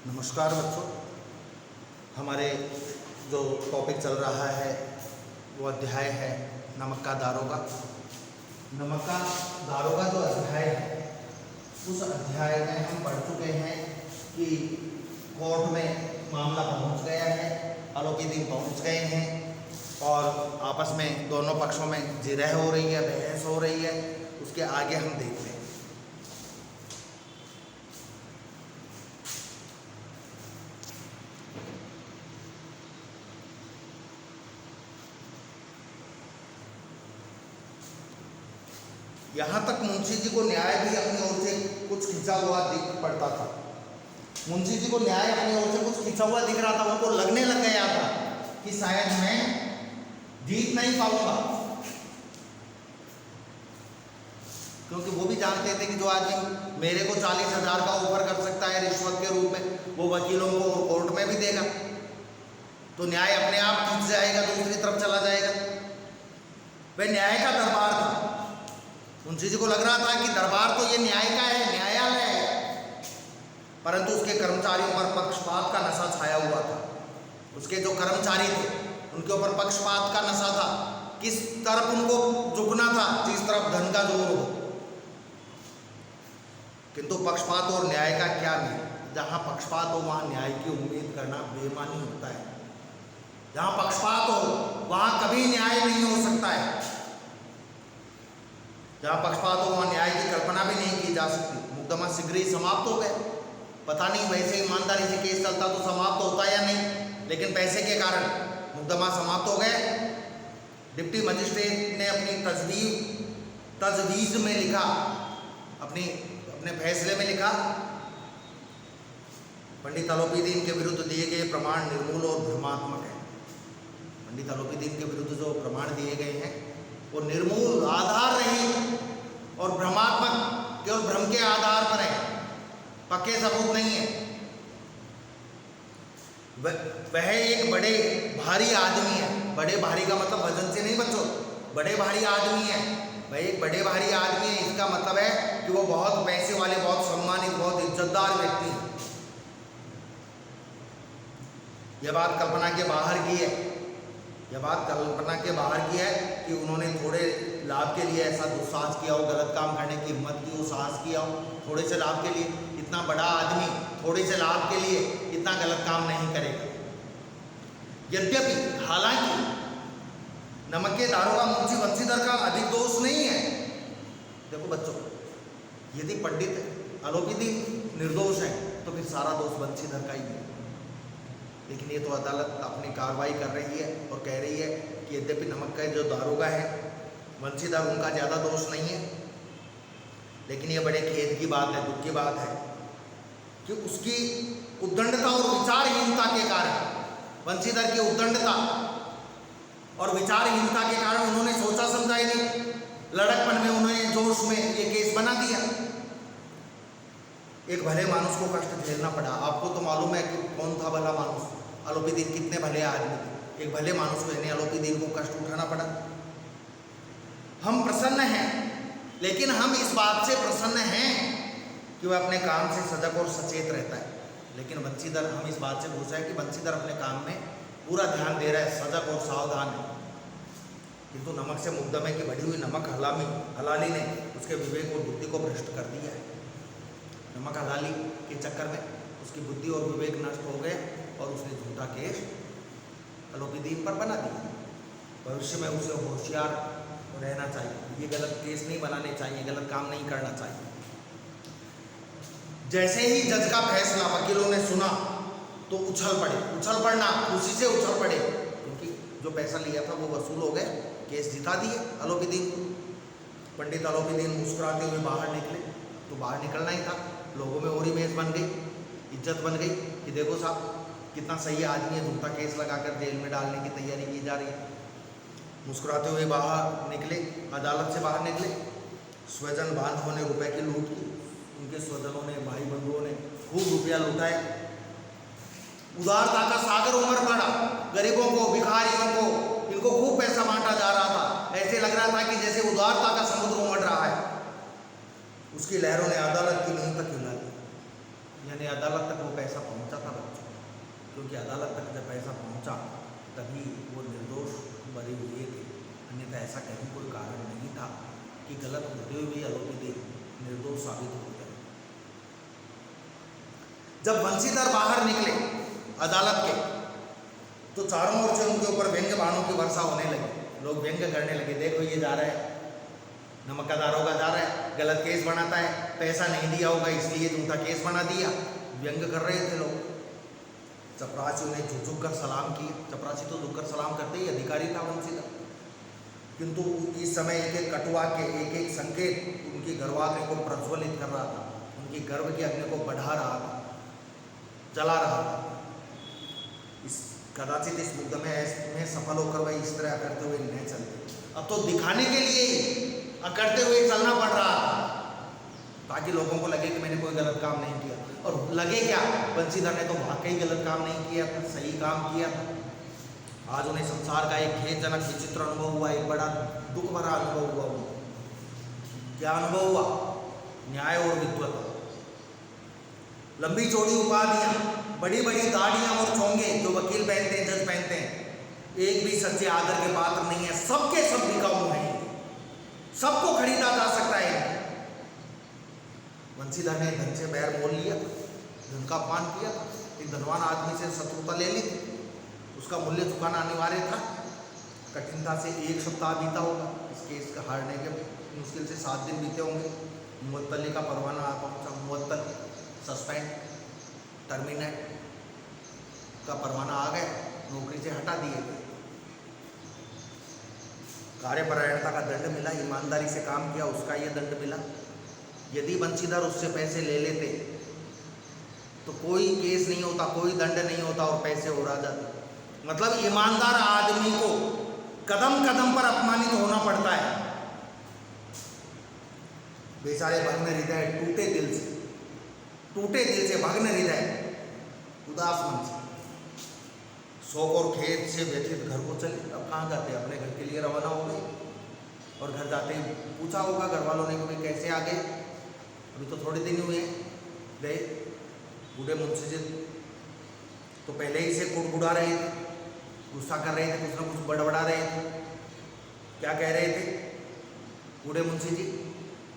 नमस्कार बच्चों, हमारे जो टॉपिक चल रहा है वो अध्याय है नमक का दारोगा। नमक का दारोगा जो अध्याय है उस अध्याय में हम पढ़ चुके हैं कि कोर्ट में मामला पहुंच गया है, आरोपी दिन पहुंच गए हैं और आपस में दोनों पक्षों में जिरह हो रही है, बहस हो रही है। उसके आगे हम देखते हैं। यहाँ तक मुंशी जी को न्याय भी अपनी ओर से कुछ खिंचा हुआ दिख पड़ता था। मुंशी जी को न्याय अपनी ओर से कुछ खिंचा हुआ दिख रहा था। उनको लगने लग गया था कि शायद मैं जीत नहीं पाऊंगा, क्योंकि वो भी जानते थे कि जो आदमी मेरे को 40,000 का ऑफर कर सकता है रिश्वत के रूप में, वो वकीलों को कोर्ट में भी देगा, तो न्याय अपने आप खिंच जाएगा, दूसरी तरफ चला जाएगा। वह न्याय का दरबार था। मुंशी जी को लग रहा था कि दरबार तो ये न्याय का है, न्यायालय है, परंतु उसके कर्मचारियों पर पक्षपात का नशा छाया हुआ था। उसके जो कर्मचारी थे उनके ऊपर पक्षपात का नशा था। किस तरफ उनको झुकना था, जिस तरफ धन का जोर हो। किंतु पक्षपात और न्याय का क्या नहीं। जहां पक्षपात हो वहां न्याय की उम्मीद करना बेईमानी होता है। जहां पक्षपात हो वहां कभी न्याय नहीं हो सकता है। जहाँ पक्षपात हो वहाँ न्याय की कल्पना भी नहीं की जा सकती। मुकदमा शीघ्र ही समाप्त हो गया। पता नहीं वैसे ईमानदारी से केस चलता तो समाप्त होता या नहीं, लेकिन पैसे के कारण मुकदमा समाप्त हो गया। डिप्टी मजिस्ट्रेट ने अपनी तजवीज़ में लिखा, अपने फैसले में लिखा, पंडित आलोपीदीन के विरुद्ध दिए गए प्रमाण निर्मूल और भ्रमात्मक है। पंडित आलोपीदीन के विरुद्ध जो प्रमाण दिए गए हैं वो निर्मूल, आधार रहित और भ्रमात्मक, केवल भ्रम के आधार पर है, पक्के सबूत नहीं है। वह एक बड़े भारी आदमी है। बड़े भारी का मतलब वजन से नहीं बच्चों, बड़े भारी आदमी है। वह एक बड़े भारी आदमी है, इसका मतलब है कि वो बहुत पैसे वाले, बहुत सम्मानित, बहुत इज्जतदार व्यक्ति है। यह बात कल्पना के बाहर की है। यह बात कल्पना के बाहर की है कि उन्होंने थोड़े लाभ के लिए ऐसा दुस्साहस किया हो, गलत काम करने की हिम्मत की हो, साहस किया हो, थोड़े से लाभ के लिए। इतना बड़ा आदमी थोड़े से लाभ के लिए इतना गलत काम नहीं करेगा। यद्यपि हालांकि नमक के दारोगा मुंशी बंशीधर का अधिक दोष नहीं है। देखो बच्चों, यदि पंडित आलोपीदीन निर्दोष है तो फिर सारा दोष बंशीधर का ही है। लेकिन ये तो अदालत अपनी कार्रवाई कर रही है और कह रही है कि यद्यपि नमक का जो दारोगा है बंशीधर, उनका ज़्यादा दोष नहीं है। लेकिन ये बड़े खेद की बात है, दुख की बात है कि उसकी उद्दंडता और विचारहीनता के कारण, बंशीधर की उद्दंडता और विचारहीनता के कारण उन्होंने सोचा समझा ही नहीं। लड़कपन में उन्होंने जोश में ये केस बना दिया। एक भले मानुस को कष्ट झेलना पड़ा। आपको तो मालूम है कि कौन था भला मानुस। आलोपीदीन कितने भले आदमी थे। एक भले मानुस को यानी आलोपीदीन को कष्ट उठाना पड़ा। हम प्रसन्न हैं, लेकिन हम इस बात से प्रसन्न हैं कि वह अपने काम से सजग और सचेत रहता है। लेकिन बंशीधर, हम इस बात से खुश हैं कि बंशीधर अपने काम में पूरा ध्यान दे रहा है, सजग और सावधान है। किंतु नमक से मुकदमे की बढ़ी हुई नमक हलाली ने उसके विवेक और बुद्धि को भ्रष्ट कर दिया है। नमक हलाली के चक्कर में उसकी बुद्धि और विवेक नष्ट हो गए और उसने झूठा केस आलोपीदीन पर बना दिया। भविष्य में उसे होशियार रहना चाहिए। ये गलत केस नहीं बनाने चाहिए, गलत काम नहीं करना चाहिए। जैसे ही जज का फैसला वकीलों ने सुना तो उछल पड़ना, खुशी से उछल पड़े, क्योंकि जो पैसा लिया था वो वसूल हो गया, केस जिता दिए आलोपीदीन को। पंडित आलोपीदीन मुस्कुराते हुए बाहर निकले। तो बाहर निकलना ही था। लोगों में और इमेज बन गई, इज्जत बन गई कि देखो साहब कितना सही आदमी है, झूठा केस लगाकर जेल में डालने की तैयारी की जा रही है। मुस्कुराते हुए बाहर निकले, अदालत से बाहर निकले। स्वजन बांधवों ने रुपए की लूट की। उनके स्वजनों ने, भाई बंधुओं ने खूब रुपया लुटाए। उदारता का सागर उमड़ पड़ा। गरीबों को, भिखारियों को, इनको खूब पैसा बांटा जा रहा था। ऐसे लग रहा था कि जैसे उदारता का समुद्र उमड़ रहा है। उसकी लहरों ने अदालत की नींव तक हिला दी, यानी अदालत तक वो पैसा पहुंचा। क्योंकि अदालत तक जब पैसा पहुंचा तभी वो निर्दोष बरी हुए थे, अन्यथा ऐसा कहीं कोई कारण नहीं था कि गलत होते हुए भी आरोपी देव निर्दोष साबित हो गए। जब बंशीधर बाहर निकले अदालत के तो चारों ओर से उनके ऊपर व्यंग्य बाणों की वर्षा होने लगी। लोग व्यंग्य करने लगे, देखो ये जा रहा है, नमक का दारोगा जा रहा है, गलत केस बनाता है, पैसा नहीं दिया होगा इसलिए झूठा केस बना दिया। व्यंग्य कर रहे थे लोग। चपरासी उन्हें झुक कर सलाम किए। चपरासी तो झुककर सलाम करते ही अधिकारी था बंशीधर, किंतु इस समय एक एक कटुआ के एक एक संकेत उनकी गर्वाग्नि को प्रज्वलित कर रहा था, उनकी गर्व की अग्नि को बढ़ा रहा था, जला रहा था। इस कदाचित इस मुद्दे में सफल होकर वह इस तरह करते हुए नहीं चलते। अब तो दिखाने के लिए करते हुए चलना पड़ रहा था ताकि लोगों को लगे कि मैंने कोई गलत काम नहीं किया। और लगे क्या, बंशीधर ने तो वाकई गलत काम नहीं किया था, सही काम किया था। आज उन्हें संसार का एक खेदजनक विचित्र अनुभव हुआ, एक बड़ा दुख भरा अनुभव हुआ। क्या अनुभव हुआ? न्याय और विद्वता। लंबी चौड़ी उपाधियां, बड़ी बड़ी दाढ़ियां और चोंगे जो वकील पहनते हैं, जज पहनते हैं, एक भी सच्चे आदर के पात्र नहीं है। सबके सब बिकाऊ हैं, सबको खरीदा जा सकता है। बंशीधर ने धन से बैर मोल लिया, धन का अपमान किया, एक धनवान आदमी से शत्रुता ले ली, उसका मूल्य चुकाना अनिवार्य था। कठिनता से एक सप्ताह बीता होगा, इस केस का हारने के मुश्किल से 7 दिन बीते होंगे। मुअत्तली का परवाना आ पहुंचा। मुअत्तल सस्पेंड, टर्मिनेट का परवाना आ गया, नौकरी से हटा दिए गए। कार्यपरायणता का दंड मिला, ईमानदारी से काम किया उसका यह दंड मिला। यदि बंशीधर उससे पैसे ले लेते तो कोई केस नहीं होता, कोई दंड नहीं होता और पैसे उड़ा जाते। मतलब ईमानदार आदमी को कदम कदम पर अपमानित होना पड़ता है। बेचारे भग्न हृदय, टूटे दिल से भग्न हृदय, उदास मन से, शौक और खेत से व्यथित घर को चले। अब कहाँ जाते, अपने घर के लिए रवाना हो गए। और घर जाते ही पूछा होगा घर वालों ने कि कैसे आ गए, अभी तो थोड़े दिन हुए गए। बूढ़े मुंशी जी तो पहले ही से कुड़कुड़ा रहे थे, गुस्सा कर रहे थे, कुछ ना कुछ बड़बड़ा रहे थे। क्या कह रहे थे बूढ़े मुंशी जी?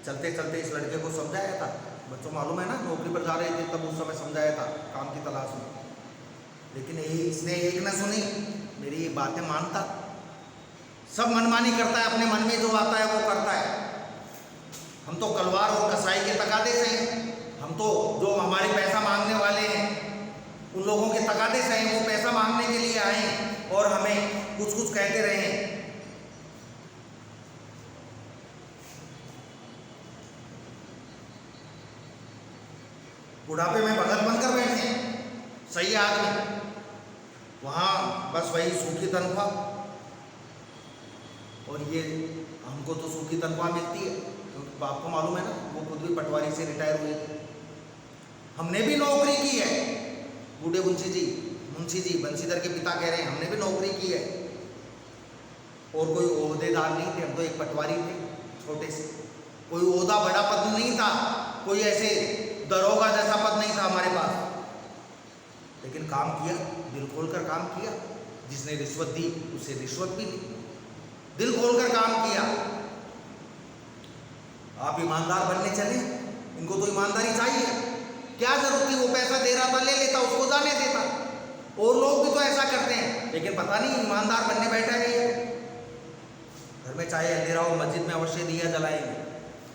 चलते चलते इस लड़के को समझाया था, बच्चों मालूम है ना, नौकरी पर जा रहे थे तब उस समय समझाया था काम की तलाश में, लेकिन इसने एक न सुनी, मेरी बातें मानता, सब मनमानी करता है, अपने मन में जो आता है वो करता है। हम तो कलवार और कसाई के तकादे से हैं, हम तो जो हमारे पैसा मांगने वाले हैं उन लोगों के तकादे से हैं। वो पैसा मांगने के लिए आए और हमें कुछ कुछ कहते रहे। बुढ़ापे में भगत बनकर बैठे, सही आदमी, वहाँ बस वही सूखी तनख्वाह। और ये हमको तो सूखी तनख्वाह मिलती है क्योंकि बाप को मालूम है ना, वो खुद भी पटवारी से रिटायर हुए थे। हमने भी नौकरी की है, बूढ़े मुंशी जी बंशीधर के पिता कह रहे हैं, हमने भी नौकरी की है और कोई ओहदेदार नहीं थे, हम तो एक पटवारी थे छोटे से, कोई ओहदा बड़ा पद नहीं था, कोई ऐसे दरोगा जैसा पद नहीं था हमारे पास, लेकिन काम किया, दिल खोलकर काम किया। जिसने रिश्वत दी उसे रिश्वत भी दी, दिल खोलकर काम किया। आप ईमानदार बनने चले, इनको तो ईमानदारी चाहिए। क्या जरूरत थी, वो पैसा दे रहा था, ले लेता, उसको जाने देता। और लोग भी तो ऐसा करते हैं, लेकिन पता नहीं ईमानदार बनने बैठा है। घर में चाहे अंधेरा हो, मस्जिद में अवश्य दिया जलाएंगे।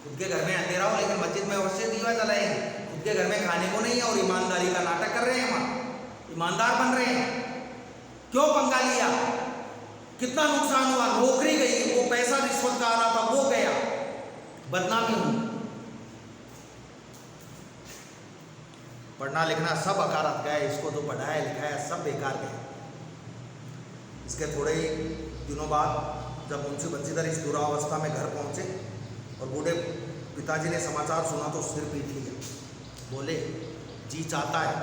खुद के घर में अंधेरा हो लेकिन मस्जिद में अवश्य दिया जलाएंगे। खुद के घर में खाने को नहीं है और ईमानदारी का नाटक कर रहे हैं, वहां ईमानदार बन रहे हैं। क्यों पंगा लिया, कितना नुकसान हुआ, नौकरी गई, वो पैसा रिश्वत का आ रहा था वो गया, बदनामी हुई। पढ़ना लिखना सब अकारत गया, इसको जो पढ़ाया लिखाया सब बेकार गया। इसके थोड़े ही दिनों बाद जब मुंशी बंशीधर इस दुरावस्था में घर पहुंचे और बूढ़े पिताजी ने समाचार सुना तो सिर पीट लिया। बोले, जी चाहता है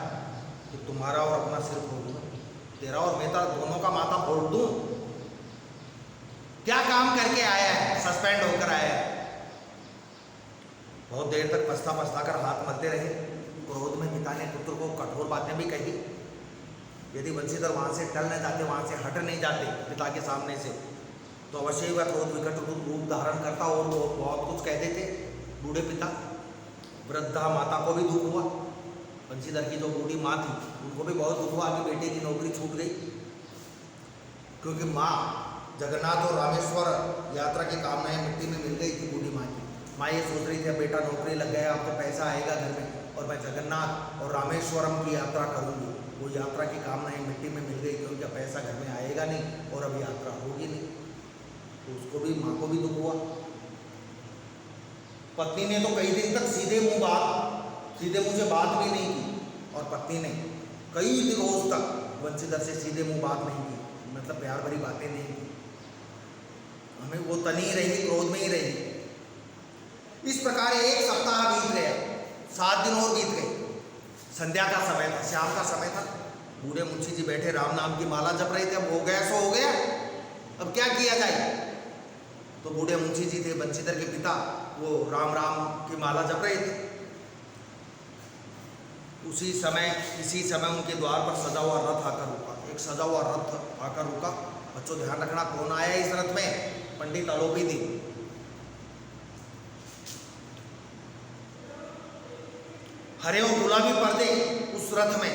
कि तुम्हारा और अपना सिर फोड़ दूं, तेरा और मेरा दोनों का माथा फोड़ दूं। क्या काम करके आया है, सस्पेंड होकर आया है। बहुत देर तक पछता कर हाथ मलते रहे। क्रोध में पिता ने पुत्र को कठोर बातें भी कही, यदि वंशीधर वहाँ से टल नहीं जाते, वहाँ से हट नहीं जाते पिता के सामने से, तो अवश्य ही वह क्रोध विकट रूप धारण करता और वो बहुत कुछ कह देते बूढ़े पिता। वृद्धा माता को भी दुख हुआ, वंशीधर की जो बूढ़ी माँ थी उनको भी बहुत दुख हुआ कि बेटे की नौकरी छूट गई, क्योंकि माँ जगन्नाथ और रामेश्वर यात्रा की कामनाएं मिट्टी में मिल गई थी बूढ़ी माँ की। माँ ये सोच रही थी बेटा नौकरी लग गया, अब तो पैसा आएगा घर में और मैं जगन्नाथ और रामेश्वरम की यात्रा करूँगी। वो यात्रा की कामनाएं मिट्टी में मिल गई, क्योंकि पैसा घर में आएगा नहीं और अब यात्रा होगी नहीं। तो उसको भी, माँ को भी दुख हुआ। पत्नी ने तो कई दिन तक सीधे मुँह से बात भी नहीं की, और पत्नी ने कई रोज तक वंशीधर से सीधे मुँह बात नहीं की, मतलब प्यार भरी बातें नहीं की। हमें वो तनी रही, क्रोध में ही रही। इस प्रकार एक सप्ताह बीत गया, 7 दिन और बीत गए। संध्या का समय था, शाम का समय था। बूढ़े मुंशी जी बैठे राम नाम की माला जप रहे थे। अब हो गया सो हो गया, अब क्या किया जाए। तो बूढ़े मुंशी जी थे वंशीधर के पिता, वो राम राम की माला जप रहे थे। इसी समय उनके द्वार पर सजा हुआ रथ आकर रुका। एक सजा हुआ रथ आकर रुका। बच्चों ध्यान रखना, कौन आया इस रथ में? पंडित अलोपीदीन। हरे और गुलाबी पर्दे उस रथ में।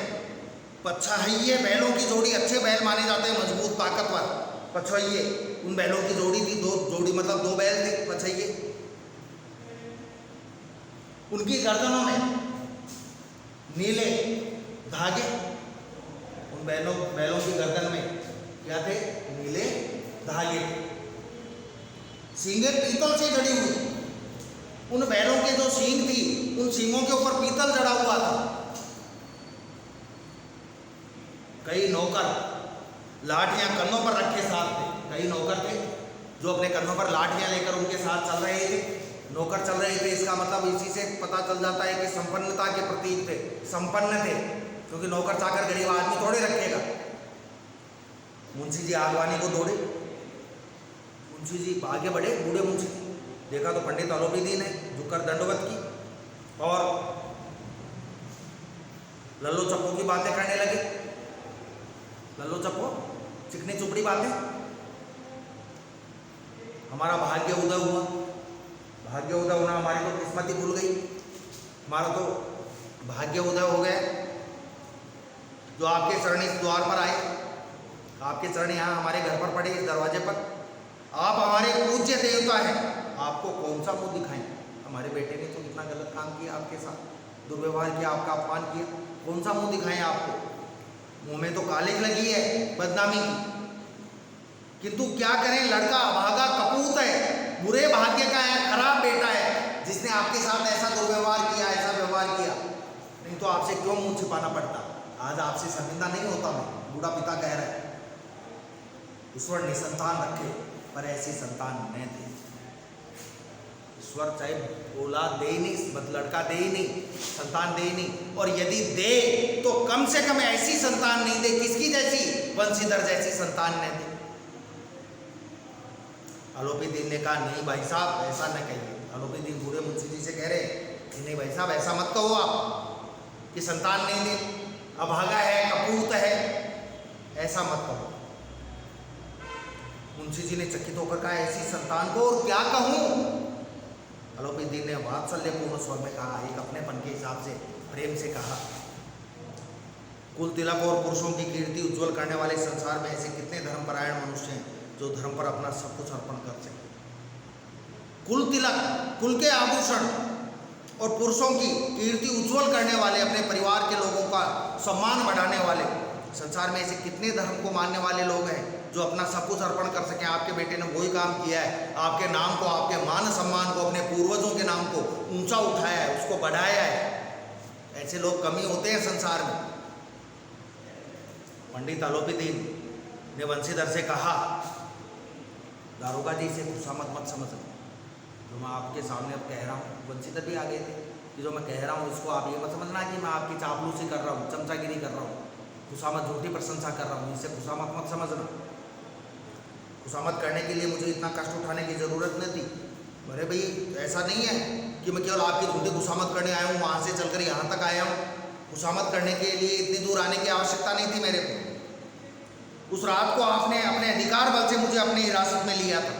पछाहिए बैलों की जोड़ी, अच्छे बैल माने जाते हैं, मजबूत ताकतवर। पछाहिए उन बैलों की जोड़ी थी, 2 जोड़ी मतलब 2 बैल थे पछाहिए। उनकी गर्दनों में नीले धागे, उन बैलों की गर्दन में क्या थे? नीले धागे। सींगें पीतल से जड़ी हुई। उन बैलों के जो सींग थी, उन सींगों के ऊपर पीतल जड़ा हुआ था। कई नौकर लाठियां कन्नों पर रखे साथ थे। कई नौकर थे जो अपने कन्नों पर लाठियां लेकर उनके साथ चल रहे थे। नौकर चल रहे थे, इसका मतलब इसी से पता चल जाता है कि संपन्नता के प्रतीक थे, संपन्न थे, क्योंकि नौकर चाकर गरीब आदमी थोड़े रखेगा। मुंशी जी आगवानी को दौड़े। मुंशी जी आगे बढ़े। बूढ़े मुंशी जी देखा तो पंडित अलोपीदीन है, झुककर दंडवत की और लल्लो चप्पो की बातें करने लगे। लल्लो चप्पो, चिकनी चुपड़ी बातें। हमारा भाग्य उदय हुआ, भाग्य उदय होना, हमारी तो किस्मत ही खुल गई, हमारा तो भाग्य उदय हो गया। जो आपके चरण इस द्वार पर आए, आपके चरण यहाँ हमारे घर पर पड़े, इस दरवाजे पर। आप हमारे पूज्य देवता हैं, आपको कौन सा मुंह दिखाएं? हमारे बेटे ने तो इतना गलत काम किया, आपके साथ दुर्व्यवहार किया, आपका अपमान किया, कौन सा मुंह दिखाएं आपको? मुंह में तो कालिक लगी है बदनामी की, किंतु क्या करें, लड़का अभागा कपूत है, बुरे भाग्य का है, खराब बेटा है, जिसने आपके साथ ऐसा दुर्व्यवहार किया, ऐसा व्यवहार किया। नहीं तो आपसे क्यों मुंह छिपाना पड़ता? आज आपसे शर्मिंदा नहीं होता मैं, बूढ़ा पिता कह रहा है। ईश्वर निसंतान रखे, पर ऐसी संतान न दे। ईश्वर चाहे औलाद दे ही नहीं, लड़का दे ही नहीं, संतान दे ही नहीं, और यदि दे तो कम से कम ऐसी संतान नहीं दे, किसकी जैसी? वंशीधर जैसी संतान न दे। अलोपीदीन ने कहा नहीं भाई साहब ऐसा न कहिए। अलोपीदीन बूढ़े मुंशी जी से कह रहे नहीं भाई साहब ऐसा मत कहो आप कि संतान नहीं दे, अभागा है, कपूत है, ऐसा मत कहो। मुंशी जी ने चकित होकर कहा ऐसी संतान को और क्या कहूं? अलोपीदीन ने वात्सल्यपूर्ण स्वर में कहा, एक अपनेपन के हिसाब से प्रेम से कहा, कुल तिलक और पुरुषों की कीर्ति उज्जवल करने वाले संसार में ऐसे कितने धर्मपरायण मनुष्य हैं जो धर्म पर अपना सब कुछ अर्पण कर सके। कुल तिलक, कुल के आभूषण और पुरुषों की कीर्ति उज्जवल करने वाले, अपने परिवार के लोगों का सम्मान बढ़ाने वाले, संसार में ऐसे कितने धर्म को मानने वाले लोग हैं जो अपना सब कुछ अर्पण कर सकें। आपके बेटे ने वही काम किया है, आपके नाम को, आपके मान सम्मान को, अपने पूर्वजों के नाम को ऊंचा उठाया है, उसको बढ़ाया है। ऐसे लोग कमी होते हैं संसार में। पंडित अलोपीदीन ने वंशीधर से कहा, दारोगा जी से गुस्सा मत समझना, जो मैं आपके सामने अब कह रहा हूँ। वंशीधर भी आ गए थे कि जो मैं कह रहा हूँ इसको आप ये मत समझना कि मैं आपकी चापलूसी कर रहा हूँ, चमचागिरी कर रहा हूँ, खुशामद, झूठी प्रशंसा कर रहा हूँ, इससे खुशामद मत समझना। खुशामद करने के लिए मुझे इतना कष्ट उठाने की ज़रूरत नहीं थी। अरे भाई ऐसा नहीं है कि मैं केवल आपकी झूठी खुशामद करने आया हूँ, वहाँ से चलकर यहाँ तक आया हूँ। खुशामद करने के लिए इतनी दूर आने की आवश्यकता नहीं थी मेरे को। उस रात को आपने अपने अधिकार बल से मुझे अपनी हिरासत में लिया था।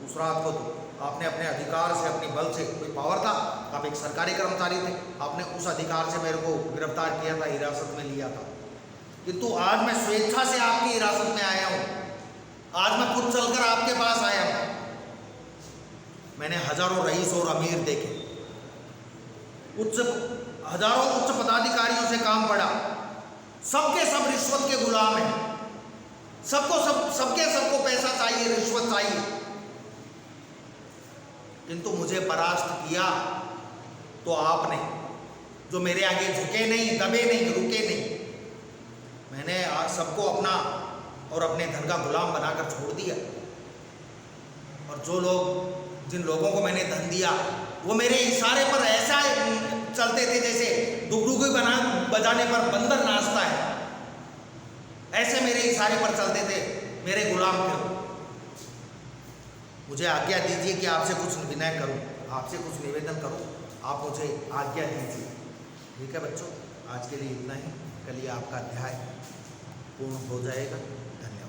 उस रात को तो आपने अपने अधिकार से, अपनी बल से, कोई पावर था, आप एक सरकारी कर्मचारी थे, आपने उस अधिकार से मेरे को गिरफ्तार किया था, हिरासत में लिया था। किंतु आज मैं स्वेच्छा से आपकी हिरासत में आया हूं। आज मैं खुद चलकर आपके पास आया हूं। मैंने हजारों रईस और अमीर देखे, हजारों उच्च पदाधिकारियों से काम पड़ा, सबके सब रिश्वत के गुलाम हैं। सबको पैसा चाहिए, रिश्वत चाहिए। किंतु मुझे परास्त किया तो आपने, जो मेरे आगे झुके नहीं, दबे नहीं, रुके नहीं। मैंने सबको अपना और अपने धन का गुलाम बनाकर छोड़ दिया। और जिन लोगों को मैंने धन दिया वो मेरे इशारे पर ऐसा चलते थे जैसे डुगडुगी बजाने पर बंदर नाचता है, ऐसे मेरे इशारे पर चलते थे, मेरे गुलाम थे। मुझे आज्ञा दीजिए कि आपसे कुछ विनय करूं, आपसे कुछ निवेदन करूं, आप मुझे आज्ञा दीजिए। ठीक है बच्चों, आज के लिए इतना ही। कल ये आपका अध्याय पूर्ण हो जाएगा। धन्यवाद।